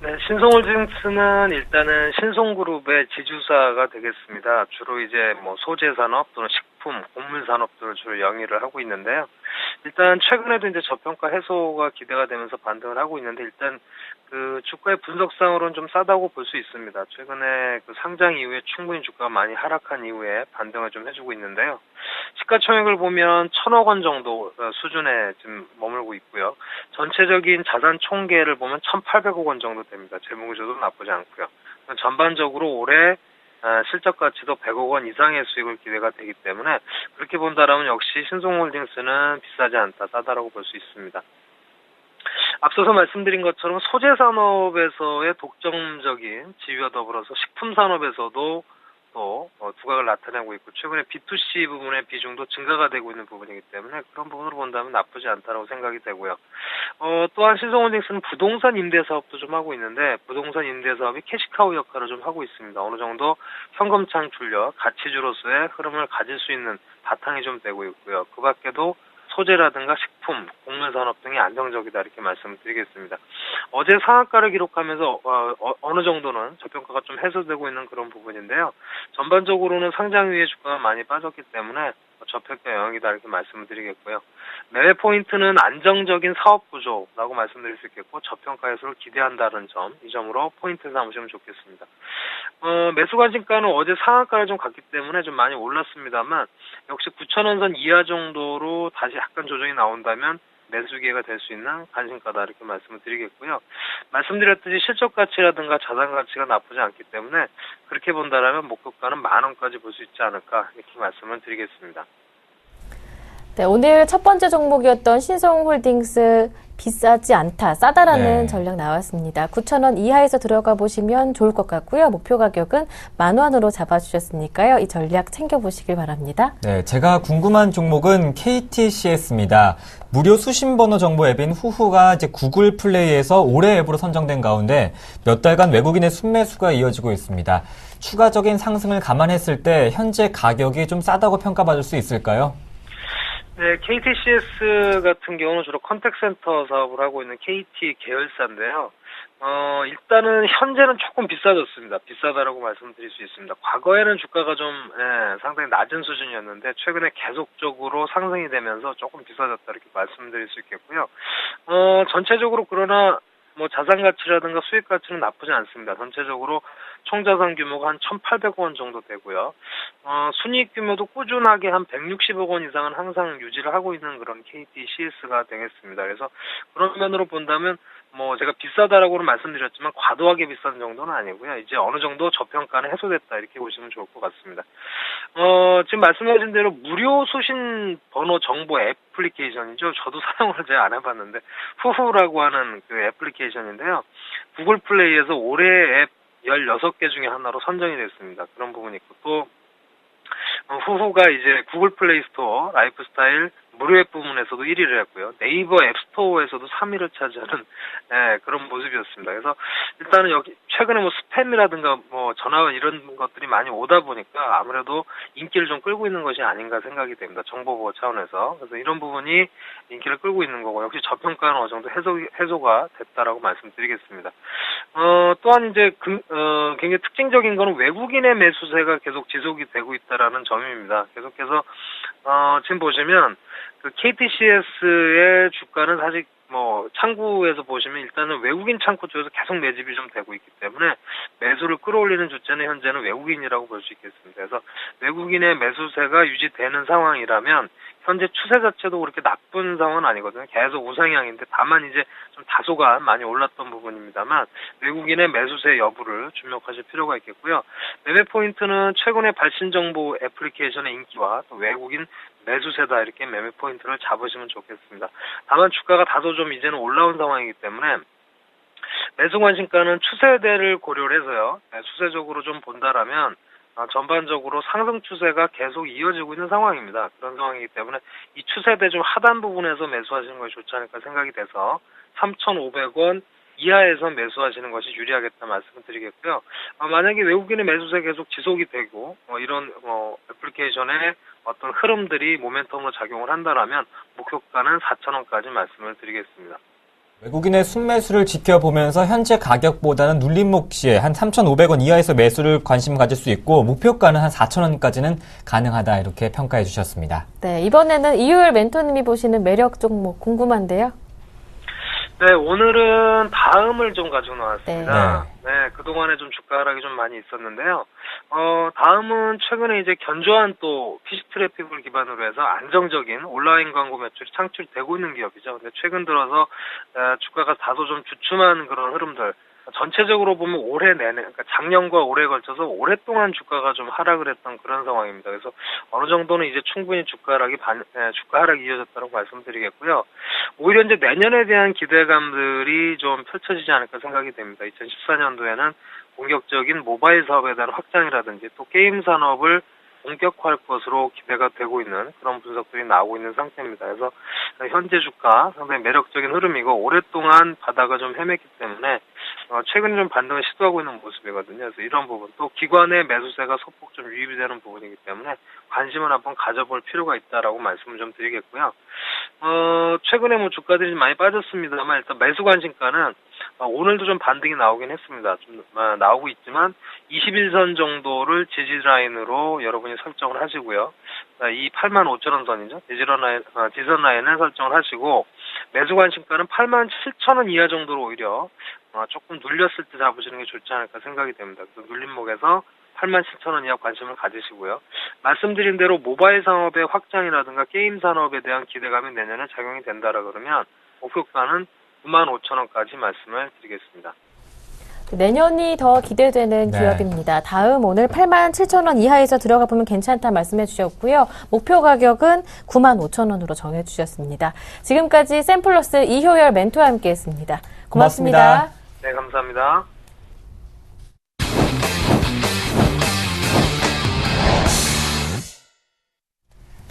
네, 신송홀딩스는 일단은 신송그룹의 지주사가 되겠습니다. 주로 이제 뭐 소재산업 또는 식품, 곡물산업들을 주로 영위를 하고 있는데요. 일단 최근에도 이제 저평가 해소가 기대가 되면서 반등을 하고 있는데 일단 그 주가의 분석상으로는 좀 싸다고 볼 수 있습니다. 최근에 그 상장 이후에 충분히 주가가 많이 하락한 이후에 반등을 좀 해주고 있는데요. 시가총액을 보면 1,000억 원 정도 수준에 지금 머물고 있고요. 전체적인 자산 총계를 보면 1,800억 원 정도 됩니다. 재무구조도 나쁘지 않고요. 전반적으로 올해 실적 가치도 100억 원 이상의 수익을 기대가 되기 때문에 그렇게 본다라면 역시 신성홀딩스는 비싸지 않다, 싸다라고 볼 수 있습니다. 앞서서 말씀드린 것처럼 소재 산업에서의 독점적인 지위와 더불어서 식품 산업에서도 또 두각을 나타내고 있고 최근에 B2C 부분의 비중도 증가가 되고 있는 부분이기 때문에 그런 부분으로 본다면 나쁘지 않다라고 생각이 되고요. 또한 신성홀딩스는 부동산 임대 사업도 좀 하고 있는데 부동산 임대 사업이 캐시카우 역할을 좀 하고 있습니다. 어느 정도 현금 창출력, 가치주로서의 흐름을 가질 수 있는 바탕이 좀 되고 있고요. 그 밖에도 소재라든가 식품, 곡물산업 등이 안정적이다 이렇게 말씀을 드리겠습니다. 어제 상한가를 기록하면서 어느 정도는 저평가가 좀 해소되고 있는 그런 부분인데요. 전반적으로는 상장 이후에 주가가 많이 빠졌기 때문에 저평가 영역이다 이렇게 말씀을 드리겠고요. 매매 포인트는 안정적인 사업 구조라고 말씀드릴 수 있겠고 저평가 해소를 기대한다는 점, 이 점으로 포인트 삼으시면 좋겠습니다. 매수 관심가는 어제 상한가를 좀 갔기 때문에 좀 많이 올랐습니다만 역시 9,000원선 이하 정도로 다시 약간 조정이 나온다면 매수 기회가 될 수 있는 관심가다 이렇게 말씀을 드리겠고요. 말씀드렸듯이 실적 가치라든가 자산 가치가 나쁘지 않기 때문에 그렇게 본다라면 목표가는 10,000원까지 볼 수 있지 않을까 이렇게 말씀을 드리겠습니다. 네, 오늘 첫 번째 종목이었던 신성홀딩스 비싸지 않다, 싸다라는 전략 나왔습니다. 9,000원 이하에서 들어가 보시면 좋을 것 같고요. 목표 가격은 10,000원으로 잡아주셨으니까요. 이 전략 챙겨보시길 바랍니다. 네, 제가 궁금한 종목은 KTCS입니다. 무료 수신 번호 정보 앱인 후후가 이제 구글 플레이에서 올해 앱으로 선정된 가운데 몇 달간 외국인의 순매수가 이어지고 있습니다. 추가적인 상승을 감안했을 때 현재 가격이 좀 싸다고 평가받을 수 있을까요? 네, KTCS 같은 경우는 주로 컨택센터 사업을 하고 있는 KT 계열사인데요. 일단은 현재는 조금 비싸졌습니다. 비싸다라고 말씀드릴 수 있습니다. 과거에는 주가가 좀 상당히 낮은 수준이었는데 최근에 계속적으로 상승이 되면서 조금 비싸졌다 이렇게 말씀드릴 수 있겠고요. 전체적으로 그러나 뭐 자산 가치라든가 수익 가치는 나쁘지 않습니다. 전체적으로 총자산 규모가 한 1,800억 원 정도 되고요. 순이익 규모도 꾸준하게 한 160억 원 이상은 항상 유지를 하고 있는 그런 KTCS가 되겠습니다. 그래서 그런 면으로 본다면 뭐 제가 비싸다라고는 말씀드렸지만 과도하게 비싼 정도는 아니고요. 이제 어느 정도 저평가는 해소됐다 이렇게 보시면 좋을 것 같습니다. 지금 말씀하신 대로 무료 수신 번호 정보 애플리케이션이죠. 저도 사용을 잘 안 해봤는데 후후라고 하는 그 애플리케이션인데요. 구글 플레이에서 올해 앱 16개 중에 하나로 선정이 됐습니다. 그런 부분이 있고 또 후후가 이제 구글 플레이 스토어 라이프스타일 무료 앱 부분에서도 1위를 했고요. 네이버 앱스토어에서도 3위를 차지하는 그런 모습이었습니다. 그래서 일단은 여기 최근에 뭐 스팸이라든가 뭐 전화 이런 것들이 많이 오다 보니까 아무래도 인기를 좀 끌고 있는 것이 아닌가 생각이 됩니다. 정보보호 차원에서. 그래서 이런 부분이 인기를 끌고 있는 거고 역시 저평가는 어느 정도 해소가 됐다라고 말씀드리겠습니다. 또한 이제 굉장히 특징적인 거는 외국인의 매수세가 계속 지속이 되고 있다라는 점입니다. 계속해서 지금 보시면 그 KTCS의 주가는 사실 뭐 창구에서 보시면 일단은 외국인 창구 쪽에서 계속 매집이 좀 되고 있기 때문에 매수를 끌어올리는 주체는 현재는 외국인이라고 볼 수 있겠습니다. 그래서 외국인의 매수세가 유지되는 상황이라면 현재 추세 자체도 그렇게 나쁜 상황은 아니거든요. 계속 우상향인데 다만 이제 좀 다소간 많이 올랐던 부분입니다만 외국인의 매수세 여부를 주목하실 필요가 있겠고요. 매매 포인트는 최근의 발신 정보 애플리케이션의 인기와 또 외국인 매수세다 이렇게 매매 포인트를 잡으시면 좋겠습니다. 다만 주가가 다소 좀 이제는 올라온 상황이기 때문에 매수 관심가는 추세대를 고려를 해서요. 추세적으로 좀 본다라면 전반적으로 상승 추세가 계속 이어지고 있는 상황입니다. 그런 상황이기 때문에 이 추세대 좀 하단 부분에서 매수하시는 것이 좋지 않을까 생각이 돼서 3,500원 이하에서 매수하시는 것이 유리하겠다 말씀을 드리겠고요. 만약에 외국인의 매수세 계속 지속이 되고 이런 애플리케이션의 어떤 흐름들이 모멘텀으로 작용을 한다라면 목표가는 4,000원까지 말씀을 드리겠습니다. 외국인의 순매수를 지켜보면서 현재 가격보다는 눌림목 시에 한 3,500원 이하에서 매수를 관심 가질 수 있고 목표가는 한 4,000원까지는 가능하다 이렇게 평가해 주셨습니다. 네, 이번에는 이효열 멘토님이 보시는 매력 종목 궁금한데요. 네, 오늘은 다음을 좀 가지고 나왔습니다. 네. 네, 그동안에 좀 주가 하락이 좀 많이 있었는데요. 다음은 최근에 이제 견조한 또 PC 트래픽을 기반으로 해서 안정적인 온라인 광고 매출이 창출되고 있는 기업이죠. 근데 최근 들어서 주가가 다소 좀 주춤한 그런 흐름들, 전체적으로 보면 올해 내내, 그러니까 작년과 올해에 걸쳐서 오랫동안 주가가 좀 하락을 했던 그런 상황입니다. 그래서 어느 정도는 이제 충분히 주가 하락이 이어졌다고 말씀드리겠고요. 오히려 이제 내년에 대한 기대감들이 좀 펼쳐지지 않을까 생각이 됩니다. 2014년도에는 본격적인 모바일 사업에 대한 확장이라든지 또 게임 산업을 본격화할 것으로 기대가 되고 있는 그런 분석들이 나오고 있는 상태입니다. 그래서 현재 주가 상당히 매력적인 흐름이고 오랫동안 바닥을 좀 헤맸기 때문에 최근에 좀 반등을 시도하고 있는 모습이거든요. 그래서 이런 부분 또 기관의 매수세가 소폭 좀 유입이 되는 부분이기 때문에 관심을 한번 가져볼 필요가 있다라고 말씀을 좀 드리겠고요. 최근에 뭐 주가들이 많이 빠졌습니다만 일단 매수 관심가는 오늘도 좀 반등이 나오긴 했습니다. 좀 나오고 있지만 21선 정도를 지지 라인으로 여러분이 설정을 하시고요. 이 85,000원 선이죠. 지선 라인을 설정을 하시고 매수 관심가는 87,000원 이하 정도로 오히려 조금 눌렸을 때 잡으시는 게 좋지 않을까 생각이 됩니다. 그래서 눌림목에서 87,000원 이하 관심을 가지시고요. 말씀드린 대로 모바일 산업의 확장이라든가 게임 산업에 대한 기대감이 내년에 작용이 된다라 그러면 목표가는 95,000원까지 말씀을 드리겠습니다. 내년이 더 기대되는 네. 기업입니다. 다음 오늘 87,000원 이하에서 들어가 보면 괜찮다 말씀해 주셨고요. 목표 가격은 95,000원으로 정해 주셨습니다. 지금까지 샘플러스 이효열 멘토와 함께했습니다. 고맙습니다. 네, 감사합니다.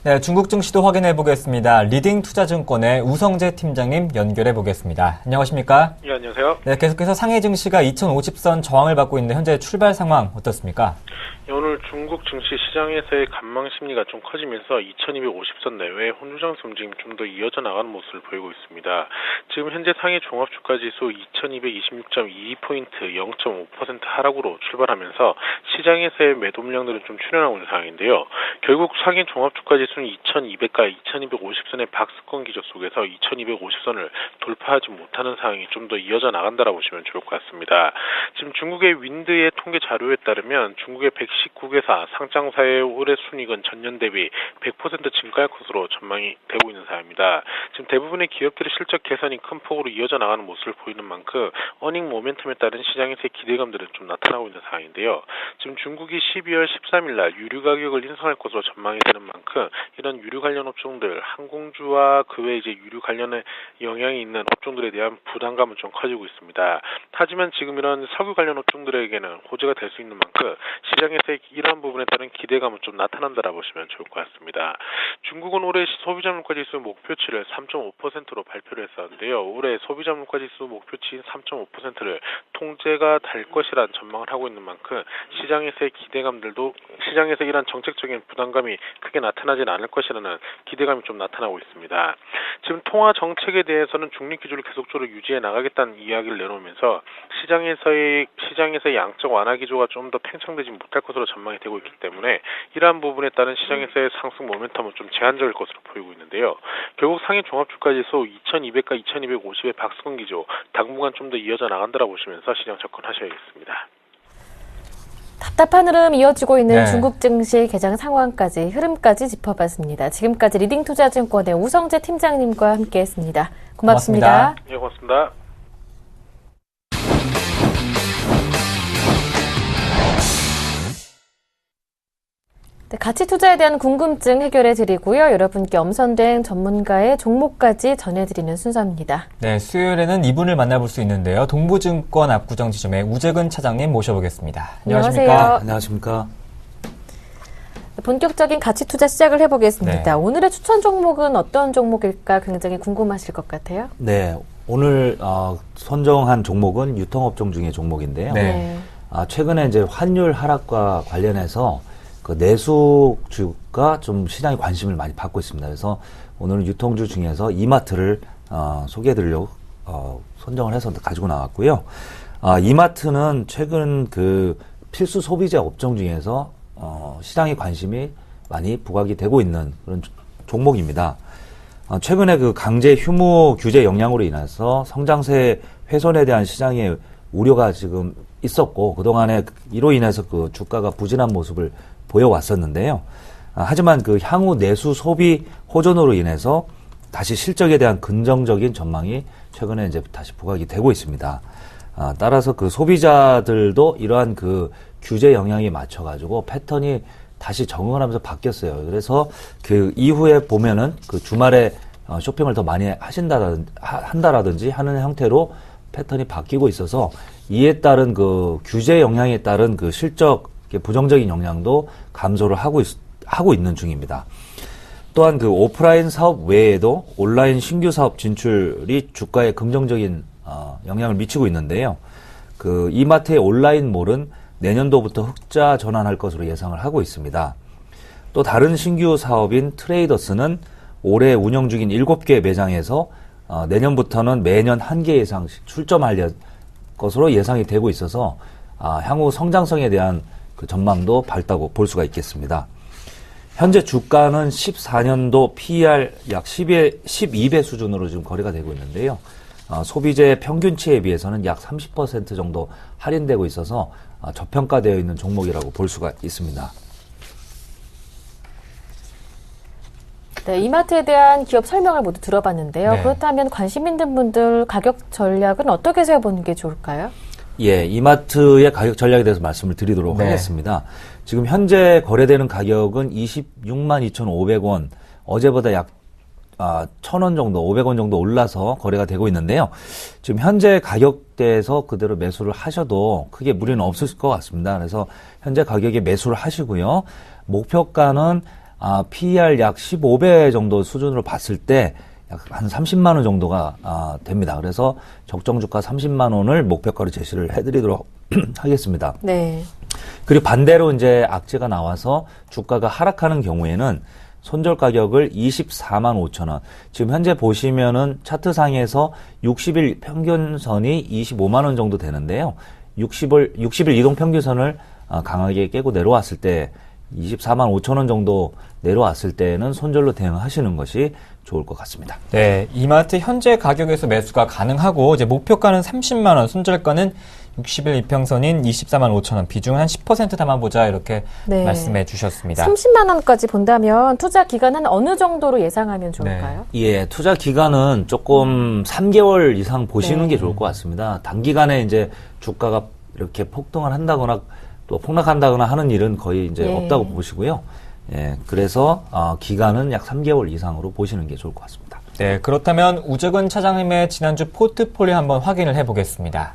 네, 중국 증시도 확인해 보겠습니다. 리딩 투자증권의 우성재 팀장님 연결해 보겠습니다. 안녕하십니까? 예, 안녕하세요. 네, 계속해서 상해 증시가 2050선 저항을 받고 있는데 현재 출발 상황 어떻습니까? 예, 오늘 중국 증시 시장에서의 관망 심리가 좀 커지면서 2250선 내외 혼조장세 움직임이 좀 더 이어져 나가는 모습을 보이고 있습니다. 지금 현재 상해 종합주가지수 2226.22포인트 0.5% 하락으로 출발하면서 시장에서의 매도 물량들은 좀 출현하고 있는 상황인데요. 결국 상해 종합주가지수는 2200과 2250선의 박스권 기조 속에서 2250선을 돌파하지 못하는 상황이 좀 더 이어져 나간다라고 보시면 좋을 것 같습니다. 지금 중국의 윈드의 통계 자료에 따르면 중국의 119개사 상장사의 올해 순이익은 전년 대비 100% 증가할 것으로 전망이 되고 있는 상황입니다. 지금 대부분의 기업들의 실적 개선이 큰 폭으로 이어져 나가는 모습을 보이는 만큼 어닝 모멘텀에 따른 시장에서의 기대감들은 좀 나타나고 있는 상황인데요. 지금 중국이 12월 13일 날 유류 가격을 인상할 것으로 전망이 되는 만큼 이런 유류 관련 업종들, 항공주와 그 외 이제 유류 관련에 영향이 있는 업종들에 대한 부담감은 좀 커지고 있습니다. 하지만 지금 이런 석유 관련 업종들에게는 호재가 될 수 있는 만큼 시장에서의 이러한 부분에 따른 기대감은 좀 나타난다라고 보시면 좋을 것 같습니다. 중국은 올해 소비자 물가지수 목표치를 3.5%로 발표를 했었는데요. 올해 소비자 물가지수 목표치인 3.5%를 통제가 될 것이라는 전망을 하고 있는 만큼 시장에서의 기대감들도 시장에서 이러한 정책적인 부담감이 크게 나타나지는 않을 것이라는 기대감이 좀 나타나고 있습니다. 지금 통화 정책에 대해서는 중립 기조를 계속적으로 유지해 나가겠다는 이야기를 내놓으면서 시장에서의 양적 완화 기조가 좀 더 팽창되지 못할 것으로 전망이 되고 있기 때문에 이러한 부분에 따른 시장에서의 상승 모멘텀은 좀 제한적일 것으로 보이고 있는데요. 결국 상해 종합주가지수 2200과 2250의 박스권 기조 당분간 좀 더 이어져 나간다라고 보시면서 시장 접근하셔야겠습니다. 답답한 흐름 이어지고 있는 네. 중국 증시 개장 상황까지 흐름까지 짚어봤습니다. 지금까지 리딩투자증권의 우성재 팀장님과 함께했습니다. 고맙습니다. 네, 고맙습니다. 네, 가치 투자에 대한 궁금증 해결해 드리고요. 여러분께 엄선된 전문가의 종목까지 전해드리는 순서입니다. 네, 수요일에는 이분을 만나볼 수 있는데요. 동부증권 압구정 지점의 우재근 차장님 모셔보겠습니다. 안녕하십니까? 안녕하세요. 안녕하십니까? 본격적인 가치 투자 시작을 해보겠습니다. 네. 오늘의 추천 종목은 어떤 종목일까 굉장히 궁금하실 것 같아요. 네, 오늘 선정한 종목은 유통업종 중의 종목인데요. 네. 최근에 이제 환율 하락과 관련해서 그 내수주가 좀 시장에 관심을 많이 받고 있습니다. 그래서 오늘은 유통주 중에서 이마트를 소개해드리려고 선정을 해서 가지고 나왔고요. 이마트는 최근 그 필수 소비자 업종 중에서 시장에 관심이 많이 부각이 되고 있는 그런 종목입니다. 최근에 그 강제 휴무 규제 영향으로 인해서 성장세 훼손에 대한 시장의 우려가 지금 있었고, 그동안에 이로 인해서 그 주가가 부진한 모습을 보여왔었는데요. 하지만 그 향후 내수 소비 호전으로 인해서 다시 실적에 대한 긍정적인 전망이 최근에 이제 다시 부각이 되고 있습니다. 따라서 그 소비자들도 이러한 그 규제 영향에 맞춰가지고 패턴이 다시 적응을 하면서 바뀌었어요. 그래서 그 이후에 보면은 그 주말에 쇼핑을 더 많이 한다라든지 하는 형태로 패턴이 바뀌고 있어서, 이에 따른 그 규제 영향에 따른 그 실적 부정적인 영향도 감소를 하고 있는 중입니다. 또한 그 오프라인 사업 외에도 온라인 신규 사업 진출이 주가에 긍정적인 영향을 미치고 있는데요. 그 이마트의 온라인몰은 내년도부터 흑자 전환할 것으로 예상을 하고 있습니다. 또 다른 신규 사업인 트레이더스는 올해 운영 중인 7개 매장에서 내년부터는 매년 1개 이상씩 출점할 것으로 예상이 되고 있어서 향후 성장성에 대한 그 전망도 밝다고 볼 수가 있겠습니다. 현재 주가는 14년도 PER 약 12배 수준으로 지금 거래가 되고 있는데요. 소비재 평균치에 비해서는 약 30% 정도 할인되고 있어서 저평가되어 있는 종목이라고 볼 수가 있습니다. 네, 이마트에 대한 기업 설명을 모두 들어봤는데요. 네. 그렇다면 관심 있는 분들 가격 전략은 어떻게 세워보는 게 좋을까요? 예, 이마트의 가격 전략에 대해서 말씀을 드리도록 네. 하겠습니다. 지금 현재 거래되는 가격은 26만 2,500원, 어제보다 약 1,000원 정도, 500원 정도 올라서 거래가 되고 있는데요. 지금 현재 가격대에서 그대로 매수를 하셔도 크게 무리는 없을 것 같습니다. 그래서 현재 가격에 매수를 하시고요. 목표가는 PER 약 15배 정도 수준으로 봤을 때 약 한 30만 원 정도가 됩니다. 그래서 적정 주가 30만 원을 목표가로 제시를 해드리도록 하겠습니다. 네. 그리고 반대로 이제 악재가 나와서 주가가 하락하는 경우에는 손절 가격을 24만 5천 원. 지금 현재 보시면은 차트상에서 60일 평균선이 25만 원 정도 되는데요. 60일 이동 평균선을 강하게 깨고 내려왔을 때 24만 5천 원 정도 내려왔을 때는 손절로 대응하시는 것이 좋을 것 같습니다. 네, 이마트 현재 가격에서 매수가 가능하고 이제 목표가는 30만 원, 손절가는 60일 이평선인 24만 5천 원, 비중은 한 10% 담아보자 이렇게 네. 말씀해 주셨습니다. 30만 원까지 본다면 투자 기간은 어느 정도로 예상하면 좋을까요? 예, 투자 기간은 조금 3개월 이상 보시는 네. 게 좋을 것 같습니다. 단기간에 이제 주가가 이렇게 폭등을 한다거나 또 폭락한다거나 하는 일은 거의 이제 예. 없다고 보시고요. 예, 그래서 기간은 약 3개월 이상으로 보시는 게 좋을 것 같습니다. 네, 그렇다면 우재근 차장님의 지난주 포트폴리오 한번 확인을 해보겠습니다.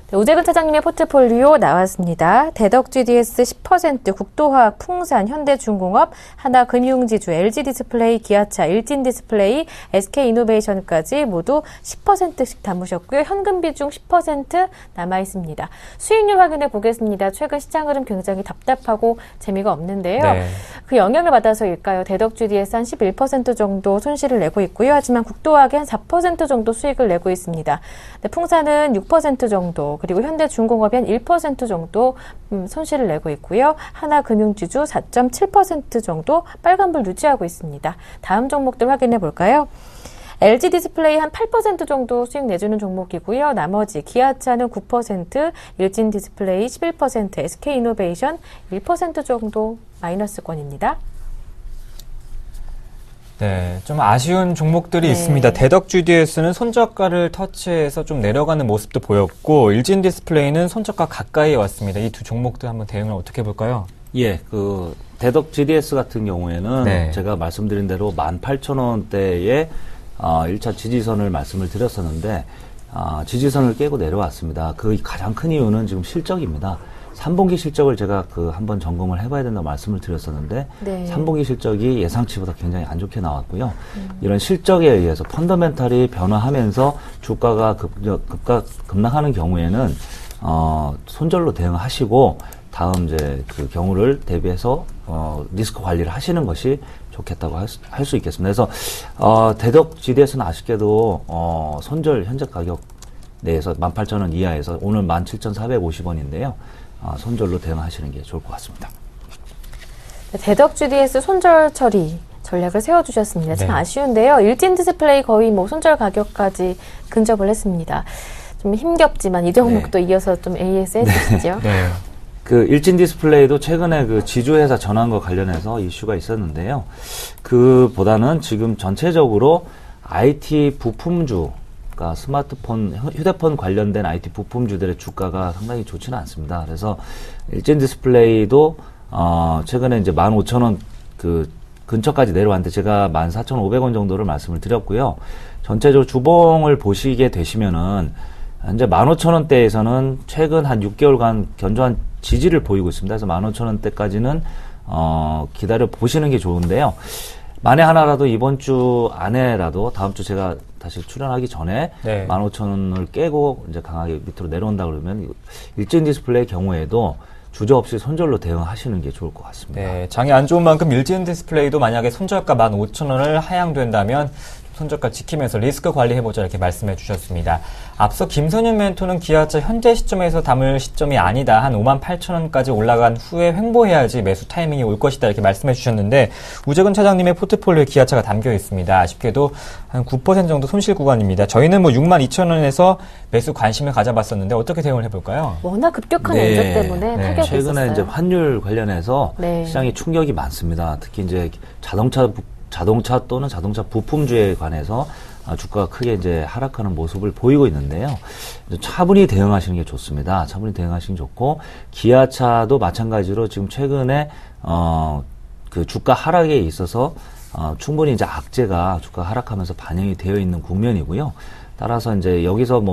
네, 우재근 차장님의 포트폴리오 나왔습니다. 대덕 GDS 10%, 국도화학, 풍산, 현대중공업, 하나금융지주, LG디스플레이, 기아차, 일진디스플레이, SK이노베이션까지 모두 10%씩 담으셨고요. 현금 비중 10% 남아있습니다. 수익률 확인해 보겠습니다. 최근 시장 흐름 굉장히 답답하고 재미가 없는데요. 네. 그 영향을 받아서일까요? 대덕 GDS 한 11% 정도 손실을 내고 있고요. 하지만 국도화학이 한 4% 정도 수익을 내고 있습니다. 네, 풍산은 6% 정도, 그리고 현대중공업이 한 1% 정도 손실을 내고 있고요. 하나금융지주 4.7% 정도 빨간불 유지하고 있습니다. 다음 종목들 확인해 볼까요? LG디스플레이 한 8% 정도 수익 내주는 종목이고요. 나머지 기아차는 9%, 일진디스플레이 11%, SK이노베이션 1% 정도 마이너스권입니다. 네, 좀 아쉬운 종목들이 네. 있습니다. 대덕 GDS는 손저가를 터치해서 좀 내려가는 모습도 보였고, 일진 디스플레이는 손저가 가까이에 왔습니다. 이 두 종목들 한번 대응을 어떻게 볼까요? 예, 그 대덕 GDS 같은 경우에는 네. 제가 말씀드린 대로 18,000원대의 1차 지지선을 말씀을 드렸었는데 지지선을 깨고 내려왔습니다. 그 가장 큰 이유는 지금 실적입니다. 3분기 실적을 제가 한번 점검을 해봐야 된다고 말씀을 드렸었는데 네. 3분기 실적이 예상치보다 굉장히 안 좋게 나왔고요. 이런 실적에 의해서 펀더멘탈이 변화하면서 주가가 급락하는 경우에는 손절로 대응하시고 다음 이제 그 경우를 대비해서 리스크 관리를 하시는 것이 좋겠다고 할 수 있겠습니다. 그래서 대덕 GDS는 아쉽게도 손절 현재 가격 내에서 18,000원 이하에서 오늘 17,450원인데요. 손절로 대응하시는 게 좋을 것 같습니다. 대덕 GDS 손절 처리 전략을 세워주셨습니다. 참 네. 아쉬운데요. 일진 디스플레이 거의 뭐 손절 가격까지 근접을 했습니다. 좀 힘겹지만 이 종목도 이어서 좀 AS 해주시죠. 네. 그 일진 디스플레이도 최근에 그 지주회사 전환과 관련해서 이슈가 있었는데요. 그보다는 지금 전체적으로 IT 부품주, 그러니까 스마트폰, 휴대폰 관련된 IT 부품주들의 주가가 상당히 좋지는 않습니다. 그래서 일진 디스플레이도 최근에 이제 15,000원 그 근처까지 내려왔는데 제가 14,500원 정도를 말씀을 드렸고요. 전체적으로 주봉을 보시게 되시면은 현재 15,000원대에서는 최근 한 6개월간 견조한 지지를 보이고 있습니다. 그래서 15,000원대까지는 기다려 보시는 게 좋은데요. 만에 하나라도 이번 주 안에라도 다음 주 제가 다시 출연하기 전에 네. 15,000원을 깨고 이제 강하게 밑으로 내려온다 그러면 일진 디스플레이 경우에도 주저없이 손절로 대응하시는 게 좋을 것 같습니다. 네, 장이 안 좋은 만큼 일진 디스플레이도 만약에 손절가 15,000원을 하향된다면 손절가 지키면서 리스크 관리해보자 이렇게 말씀해 주셨습니다. 앞서 김선윤 멘토는 기아차 현재 시점에서 담을 시점이 아니다. 한 58,000원까지 올라간 후에 횡보해야지 매수 타이밍이 올 것이다 이렇게 말씀해 주셨는데 우재근 차장님의 포트폴리오에 기아차가 담겨 있습니다. 아쉽게도 한 9% 정도 손실 구간입니다. 저희는 뭐 62,000원에서 매수 관심을 가져봤었는데 어떻게 대응을 해볼까요? 워낙 급격한 네. 엔저 때문에 네. 타격이 최근에 있었어요. 이제 환율 관련해서 네. 시장에 충격이 많습니다. 특히 이제 자동차 또는 자동차 부품주에 관해서 주가가 크게 이제 하락하는 모습을 보이고 있는데요. 차분히 대응하시는 게 좋습니다. 차분히 대응하시는 게 좋고 기아차도 마찬가지로 지금 최근에 그 주가 하락에 있어서 충분히 이제 악재가 주가 하락하면서 반영이 되어 있는 국면이고요. 따라서 이제 여기서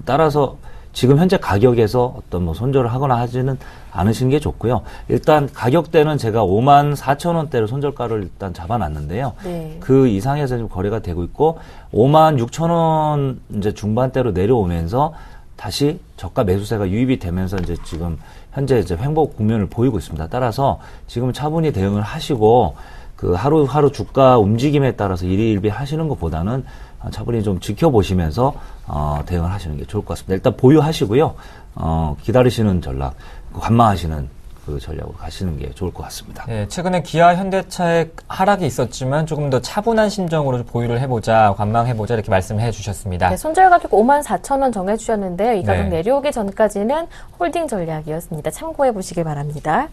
따라서 지금 현재 가격에서 어떤 뭐 손절을 하거나 하지는 않으시는 게 좋고요. 일단 가격대는 제가 54,000원대로 손절가를 일단 잡아놨는데요. 네. 그 이상에서 지금 거래가 되고 있고 56,000원 이제 중반대로 내려오면서 다시 저가 매수세가 유입이 되면서 이제 지금 현재 이제 횡보 국면을 보이고 있습니다. 따라서 지금 차분히 대응을 하시고 그 하루하루 주가 움직임에 따라서 일희일비 하시는 것보다는 차분히 좀 지켜보시면서 대응을 하시는 게 좋을 것 같습니다. 일단 보유하시고요. 기다리시는 전략, 관망하시는 그 전략으로 가시는 게 좋을 것 같습니다. 네, 최근에 기아 현대차의 하락이 있었지만 조금 더 차분한 심정으로 보유를 해보자, 관망해보자 이렇게 말씀을 해주셨습니다. 네, 손절 가격 54,000원 정해주셨는데요. 이 가격 네. 내려오기 전까지는 홀딩 전략이었습니다. 참고해 보시길 바랍니다.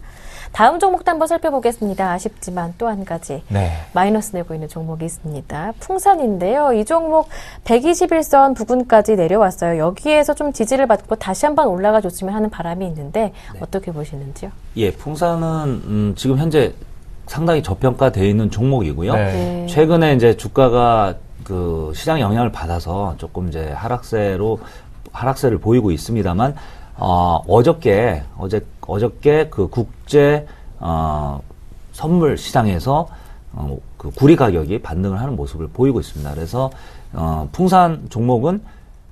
다음 종목도 한번 살펴보겠습니다. 아쉽지만 또 한 가지 네. 마이너스 내고 있는 종목이 있습니다. 풍산인데요. 이 종목 121선 부근까지 내려왔어요. 여기에서 좀 지지를 받고 다시 한번 올라가 줬으면 하는 바람이 있는데 어떻게 보시는지요? 예, 풍산은 지금 현재 상당히 저평가되어 있는 종목이고요. 네. 네. 최근에 이제 주가가 그 시장 영향을 받아서 조금 이제 하락세를 보이고 있습니다만 어저께 그 국제 선물 시장에서 그 구리 가격이 반등을 하는 모습을 보이고 있습니다. 그래서 풍산 종목은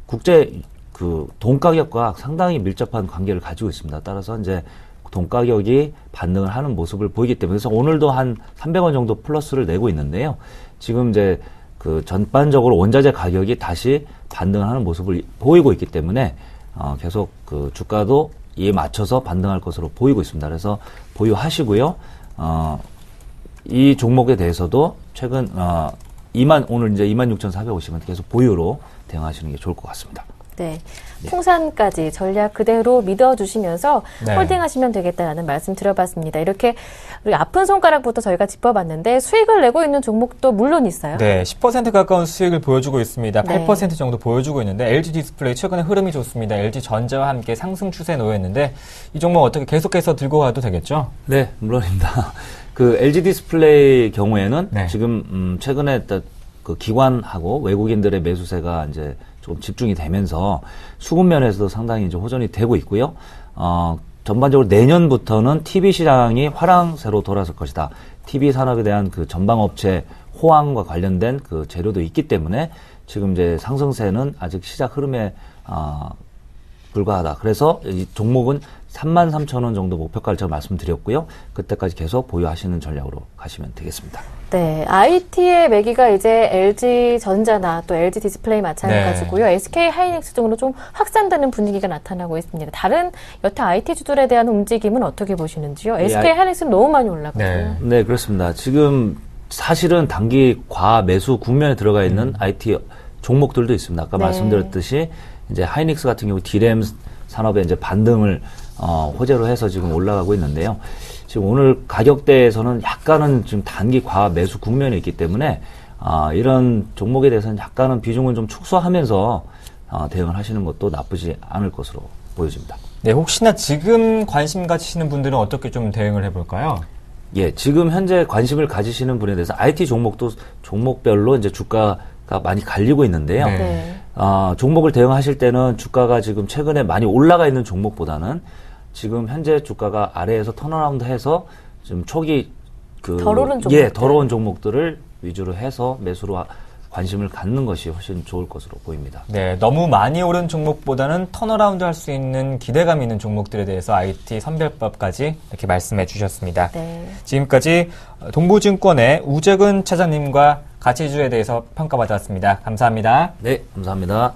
국제 그 돈 가격과 상당히 밀접한 관계를 가지고 있습니다. 따라서 이제 돈 가격이 반등을 하는 모습을 보이기 때문에 그래서 오늘도 한 300원 정도 플러스를 내고 있는데요. 지금 이제 그 전반적으로 원자재 가격이 다시 반등을 하는 모습을 보이고 있기 때문에 계속 그 주가도 이에 맞춰서 반등할 것으로 보이고 있습니다. 그래서 보유하시고요. 이 종목에 대해서도 최근 오늘 이제 26,450원 계속 보유로 대응하시는 게 좋을 것 같습니다. 네. 풍산까지 전략 그대로 믿어주시면서 네. 홀딩하시면 되겠다라는 말씀 드려봤습니다. 이렇게 우리 아픈 손가락부터 저희가 짚어봤는데 수익을 내고 있는 종목도 물론 있어요. 네, 10% 가까운 수익을 보여주고 있습니다. 네. 8% 정도 보여주고 있는데 LG 디스플레이 최근에 흐름이 좋습니다. LG 전자와 함께 상승 추세에 놓였는데 이 종목 어떻게 계속해서 들고 가도 되겠죠? 네, 물론입니다. 그 LG 디스플레이 경우에는 네. 지금 최근에 그 기관하고 외국인들의 매수세가 이제 조금 집중이 되면서 수급 면에서도 상당히 이제 호전이 되고 있고요. 전반적으로 내년부터는 TV 시장이 화랑새로 돌아설 것이다. TV 산업에 대한 그 전방업체 호황과 관련된 그 재료도 있기 때문에 지금 이제 상승세는 아직 시작 흐름에 불과하다. 그래서 이 종목은 33,000원 정도 목표가를 제가 말씀드렸고요. 그때까지 계속 보유하시는 전략으로 가시면 되겠습니다. 네, IT의 매기가 이제 LG전자나 또 LG디스플레이 마찬가지고요. 네. SK하이닉스 등으로 좀 확산되는 분위기가 나타나고 있습니다. 다른 여타 IT주들에 대한 움직임은 어떻게 보시는지요? SK하이닉스는 너무 많이 올라가고요. 네, 그렇습니다. 지금 사실은 단기 과매수 국면에 들어가 있는 IT 종목들도 있습니다. 아까 네. 말씀드렸듯이 이제 하이닉스 같은 경우 디램 산업의 이제 반등을 호재로 해서 지금 올라가고 있는데요. 지금 오늘 가격대에서는 약간은 지금 단기 과매수 국면에 있기 때문에 이런 종목에 대해서는 약간은 비중을 좀 축소하면서 대응을 하시는 것도 나쁘지 않을 것으로 보여집니다. 네, 혹시나 지금 관심 가지시는 분들은 어떻게 좀 대응을 해볼까요? 예, 지금 현재 관심을 가지시는 분에 대해서 IT 종목도 종목별로 이제 주가가 많이 갈리고 있는데요. 네. 네. 종목을 대응하실 때는 주가가 지금 최근에 많이 올라가 있는 종목보다는 지금 현재 주가가 아래에서 턴어라운드 해서 지금 초기 덜 오른 종목들. 예, 덜 오른 종목들을 위주로 해서 매수로 관심을 갖는 것이 훨씬 좋을 것으로 보입니다. 네, 너무 많이 오른 종목보다는 턴어라운드 할 수 있는 기대감 있는 종목들에 대해서 IT 선별법까지 이렇게 말씀해 주셨습니다. 네. 지금까지 동부증권의 우재근 차장님과 가치주에 대해서 평가받았습니다. 감사합니다. 네, 감사합니다.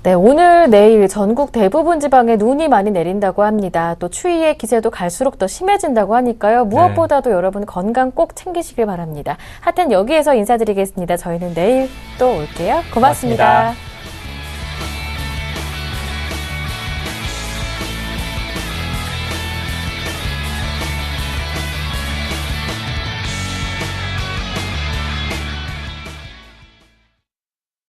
네, 오늘, 내일 전국 대부분 지방에 눈이 많이 내린다고 합니다. 또 추위의 기세도 갈수록 더 심해진다고 하니까요. 무엇보다도 여러분 건강 꼭 챙기시길 바랍니다. 하여튼 여기에서 인사드리겠습니다. 저희는 내일 또 올게요. 고맙습니다.